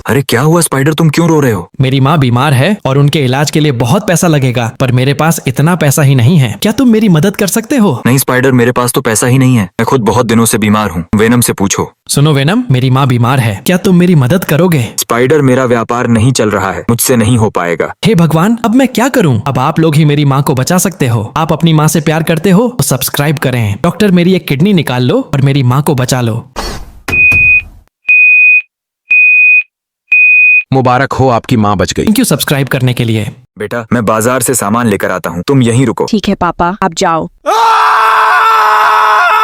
अरे क्या हुआ स्पाइडर, तुम क्यों रो रहे हो? मेरी माँ बीमार है और उनके इलाज के लिए बहुत पैसा लगेगा, पर मेरे पास इतना पैसा ही नहीं है। क्या तुम मेरी मदद कर सकते हो? नहीं स्पाइडर, मेरे पास तो पैसा ही नहीं है। मैं खुद बहुत दिनों से बीमार हूँ। वेनम से पूछो। सुनो वेनम, मेरी माँ बीमार है, क्या तुम मेरी मदद करोगे? स्पाइडर, मेरा व्यापार नहीं चल रहा है, मुझसे नहीं हो पाएगा। हे भगवान, अब मैं क्या करूँ? अब आप लोग ही मेरी माँ को बचा सकते हो। आप अपनी माँ से प्यार करते हो तो सब्सक्राइब करें। डॉक्टर, मेरी एक किडनी निकाल लो और मेरी माँ को बचा लो। मुबारक हो, आपकी माँ बच गई। थैंक यू सब्सक्राइब करने के लिए। बेटा, मैं बाजार से सामान लेकर आता हूँ, तुम यहीं रुको। ठीक है पापा, आप जाओ।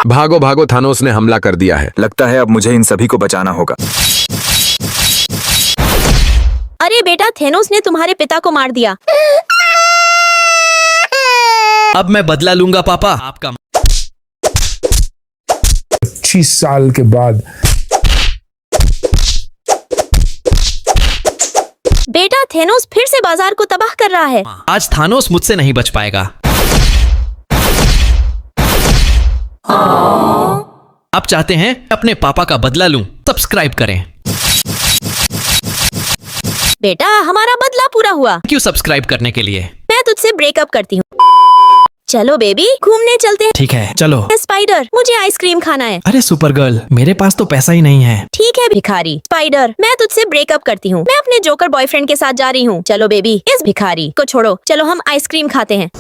भागो भागो, थानोस ने हमला कर दिया है। लगता है अब मुझे इन सभी को बचाना होगा। अरे बेटा, थेनोस ने तुम्हारे पिता को मार दिया। अब मैं बदला लूंगा पापा आपका। 25 साल के बाद बेटा, थेनोस फिर से बाजार को तबाह कर रहा है। आज थानोस मुझसे नहीं बच पाएगा। आप चाहते हैं अपने पापा का बदला लूं? सब्सक्राइब करें। बेटा, हमारा बदला पूरा हुआ। क्यों सब्सक्राइब करने के लिए। मैं तुझसे ब्रेकअप करती हूँ। चलो बेबी, घूमने चलते हैं। ठीक है, चलो। स्पाइडर, मुझे आइसक्रीम खाना है। अरे सुपर गर्ल, मेरे पास तो पैसा ही नहीं है। ठीक है भिखारी। स्पाइडर, मैं तुझसे ब्रेकअप करती हूँ। मैं अपने जोकर बॉयफ्रेंड के साथ जा रही हूँ। चलो बेबी, इस भिखारी को छोड़ो, चलो हम आइसक्रीम खाते हैं।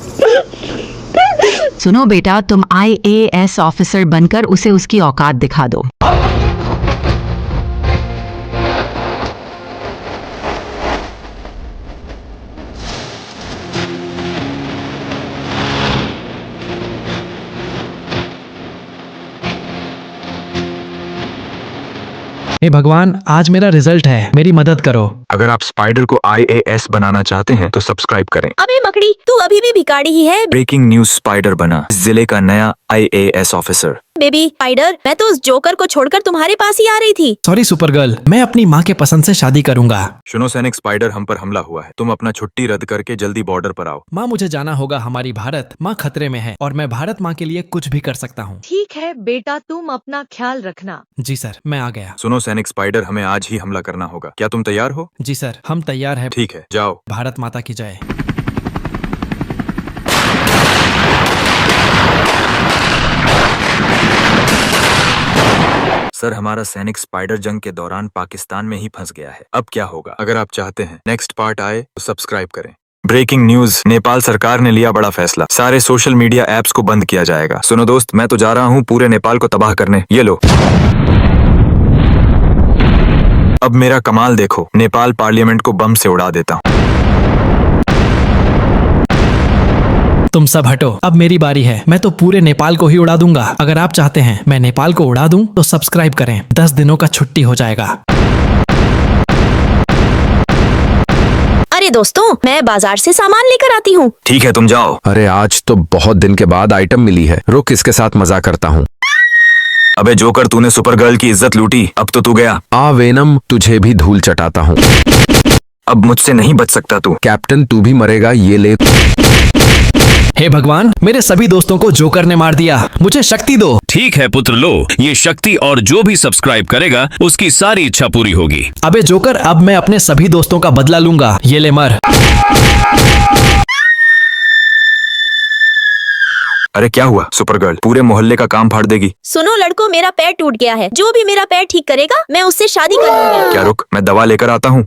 सुनो बेटा, तुम IAS ऑफिसर बनकर उसे उसकी औकात दिखा दो। हे भगवान, आज मेरा रिजल्ट है, मेरी मदद करो। अगर आप स्पाइडर को IAS बनाना चाहते हैं तो सब्सक्राइब करें। अबे मकड़ी, तू अभी भी भिखारी ही है। ब्रेकिंग न्यूज, स्पाइडर बना जिले का नया IAS ऑफिसर। बेबी स्पाइडर, मैं तो उस जोकर को छोड़कर तुम्हारे पास ही आ रही थी। सॉरी सुपर गर्ल, मैं अपनी माँ के पसंद से शादी करूंगा। सुनो सैनिक, स्पाइडर हम पर हमला हुआ है, तुम अपना छुट्टी रद्द करके जल्दी बॉर्डर पर आओ। माँ, मुझे जाना होगा, हमारी भारत माँ खतरे में है और मैं भारत माँ के लिए कुछ भी कर सकता हूँ। ठीक है बेटा, तुम अपना ख्याल रखना। जी सर, मैं आ गया। सुनो सैनिक, स्पाइडर हमें आज ही हमला करना होगा, क्या तुम तैयार हो? जी सर, हम तैयार हैं। ठीक है, जाओ। भारत माता की जय। सर, हमारा सैनिक स्पाइडर जंग के दौरान पाकिस्तान में ही फंस गया है, अब क्या होगा? अगर आप चाहते हैं नेक्स्ट पार्ट आए तो सब्सक्राइब करें। ब्रेकिंग न्यूज, नेपाल सरकार ने लिया बड़ा फैसला, सारे सोशल मीडिया ऐप्स को बंद किया जाएगा। सुनो दोस्त, मैं तो जा रहा हूँ पूरे नेपाल को तबाह करने। ये लो। अब मेरा कमाल देखो, नेपाल पार्लियामेंट को बम से उड़ा देता हूँ। तुम सब हटो, अब मेरी बारी है। मैं तो पूरे नेपाल को ही उड़ा दूंगा। अगर आप चाहते हैं मैं नेपाल को उड़ा दूं तो सब्सक्राइब करें। 10 दिनों का छुट्टी हो जाएगा। अरे दोस्तों, मैं बाजार से सामान लेकर आती हूँ। ठीक है, तुम जाओ। अरे आज तो बहुत दिन के बाद आइटम मिली है, रुक इसके साथ मजा करता हूँ। अबे जोकर, तूने सुपर गर्ल की इज्जत लूटी, अब तो तू गया। वेनम, तुझे भी धूल चटाता हूँ। अब मुझसे नहीं बच सकता तू। कैप्टन, तू भी मरेगा, ये ले। हे भगवान, मेरे सभी दोस्तों को जोकर ने मार दिया, मुझे शक्ति दो। ठीक है पुत्र, लो ये शक्ति, और जो भी सब्सक्राइब करेगा उसकी सारी इच्छा पूरी होगी। अबे जोकर, अब मैं अपने सभी दोस्तों का बदला लूंगा, ये ले मर। अरे क्या हुआ सुपर गर्ल, पूरे मोहल्ले का काम फाड़ देगी। सुनो लड़कों, मेरा पैर टूट गया है, जो भी मेरा पैर ठीक करेगा मैं उससे शादी करूंगी। क्या, रुक, मैं दवा लेकर आता हूँ।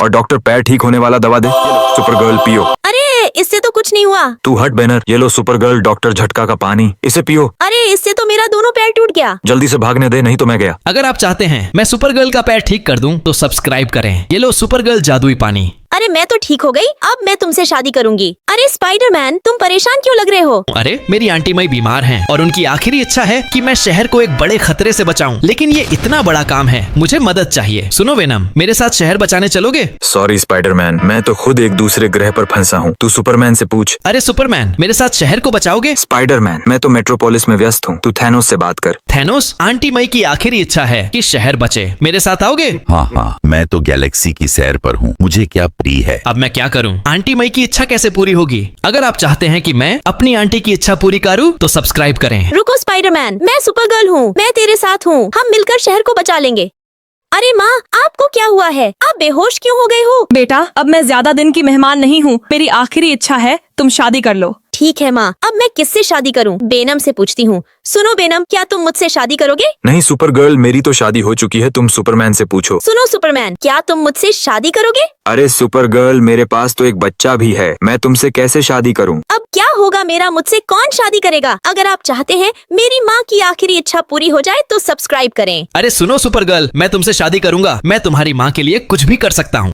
और डॉक्टर पैर ठीक होने वाला दवा दे। सुपर गर्ल पियो। अरे इससे तो कुछ नहीं हुआ। तू हट बैनर, ये लो सुपर गर्ल डॉक्टर झटका का पानी, इसे पियो। अरे इससे तो मेरा दोनों पैर टूट गया। जल्दी से भागने दे, नहीं तो मैं गया। अगर आप चाहते हैं मैं सुपर गर्ल का पैर ठीक कर दूं तो सब्सक्राइब करें। ये लो सुपर गर्ल जादुई पानी। अरे मैं तो ठीक हो गई, अब मैं तुमसे शादी करूंगी। अरे स्पाइडरमैन, तुम परेशान क्यों लग रहे हो? अरे मेरी आंटी मई बीमार हैं और उनकी आखिरी इच्छा है कि मैं शहर को एक बड़े खतरे से बचाऊं, लेकिन ये इतना बड़ा काम है, मुझे मदद चाहिए। सुनो वेनम, मेरे साथ शहर बचाने चलोगे? सॉरी स्पाइडरमैन, मैं तो खुद एक दूसरे ग्रह पर फंसा हूँ, तू सुपरमैन से पूछ। अरे सुपरमैन, मेरे साथ शहर को बचाओगे? स्पाइडरमैन, मैं तो मेट्रोपोलिस में व्यस्त हूँ, तू थैनोस से बात कर। थैनोस, आंटी मई की आखिरी इच्छा है कि शहर बचे, मेरे साथ आओगे? हाँ, मैं तो गैलेक्सी की सैर पर हूँ, मुझे क्या रही है। अब मैं क्या करूं? आंटी मई की इच्छा कैसे पूरी होगी? अगर आप चाहते हैं कि मैं अपनी आंटी की इच्छा पूरी करूं तो सब्सक्राइब करें। रुको स्पाइडरमैन, मैं सुपर गर्ल हूँ, मैं तेरे साथ हूँ, हम मिलकर शहर को बचा लेंगे। अरे माँ, आपको क्या हुआ है? आप बेहोश क्यों हो गए हो? बेटा, अब मैं ज्यादा दिन की मेहमान नहीं हूँ। मेरी आखिरी इच्छा है तुम शादी कर लो। ठीक है माँ, अब मैं किससे शादी करूँ? बेनम से पूछती हूँ। सुनो बेनम, क्या तुम मुझसे शादी करोगे? नहीं सुपर गर्ल, मेरी तो शादी हो चुकी है, तुम सुपरमैन से पूछो। सुनो सुपरमैन, क्या तुम मुझसे शादी करोगे? अरे सुपर गर्ल, मेरे पास तो एक बच्चा भी है, मैं तुमसे कैसे शादी करूं? अब क्या होगा मेरा? मुझसे कौन शादी करेगा? अगर आप चाहते हैं मेरी माँ की आखिरी इच्छा पूरी हो जाए तो सब्सक्राइब करें। अरे सुनो सुपर गर्ल, मैं तुमसे शादी करूंगा। मैं तुम्हारी माँ के लिए कुछ भी कर सकता हूँ।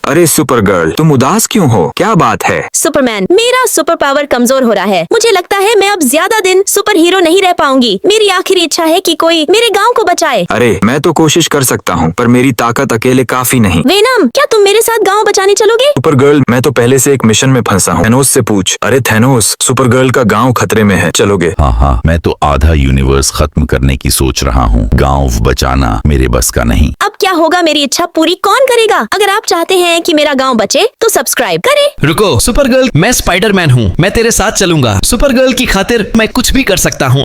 अरे सुपर गर्ल, तुम उदास क्यों हो? क्या बात है? सुपरमैन, मेरा सुपर पावर कमजोर हो रहा है। मुझे लगता है मैं अब ज्यादा दिन सुपर हीरो नहीं रह पाऊंगी। मेरी आखिरी इच्छा है कि कोई मेरे गांव को बचाए। अरे मैं तो कोशिश कर सकता हूँ, पर मेरी ताकत अकेले काफी नहीं। वेनम, क्या तुम मेरे साथ गांव बचाने चलोगे? सुपर गर्ल, मैं तो पहले से एक मिशन में फंसा हूँ। थैनोस से पूछ। अरे थैनोस, सुपर गर्ल का गांव खतरे में है, चलोगे? हाँ, मैं तो आधा यूनिवर्स खत्म करने की सोच रहा हूँ। गाँव बचाना मेरे बस का नहीं। अब क्या होगा? मेरी इच्छा पूरी कौन करेगा? अगर आप चाहते हैं कि मेरा गांव बचे तो सब्सक्राइब करें। रुको सुपर गर्ल, मैं स्पाइडरमैन हूँ, मैं तेरे साथ चलूंगा। सुपर गर्ल की खातिर मैं कुछ भी कर सकता हूँ।